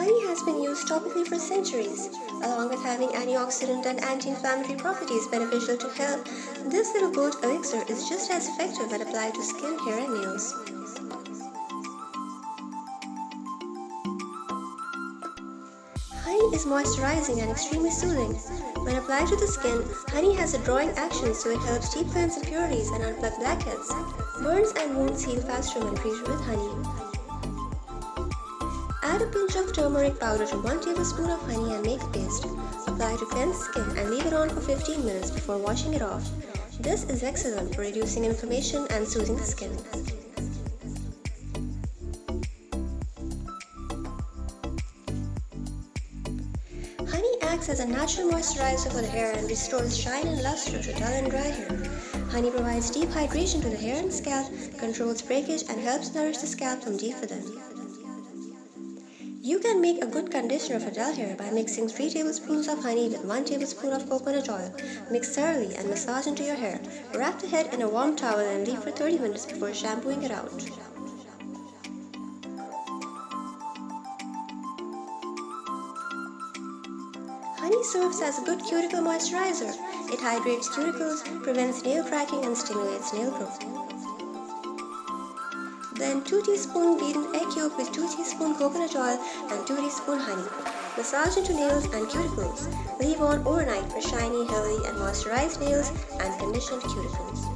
Honey has been used topically for centuries. Along with having antioxidant and anti-inflammatory properties beneficial to health, this little goat elixir is just as effective when applied to skin, hair and nails. Honey is moisturizing and extremely soothing. When applied to the skin, honey has a drawing action, so it helps deep cleanse impurities and unplug blackheads. Burns and wounds heal faster when treated with honey. Add a pinch of turmeric powder to 1 tablespoon of honey and make a paste. Apply to cleansed skin and leave it on for 15 minutes before washing it off. This is excellent for reducing inflammation and soothing the skin. Honey acts as a natural moisturizer for the hair and restores shine and luster to dull and dry hair. Honey provides deep hydration to the hair and scalp, controls breakage, and helps nourish the scalp from deep within. You can make a good conditioner for dull hair by mixing 3 tablespoons of honey with 1 tablespoon of coconut oil. Mix thoroughly and massage into your hair. Wrap the head in a warm towel and leave for 30 minutes before shampooing it out. Honey serves as a good cuticle moisturizer. It hydrates cuticles, prevents nail cracking and stimulates nail growth. Then 2 teaspoon beaten egg yolk with 2 teaspoon coconut oil and 2 teaspoon honey. Massage into nails and cuticles. Leave on overnight for shiny, healthy and moisturized nails and conditioned cuticles.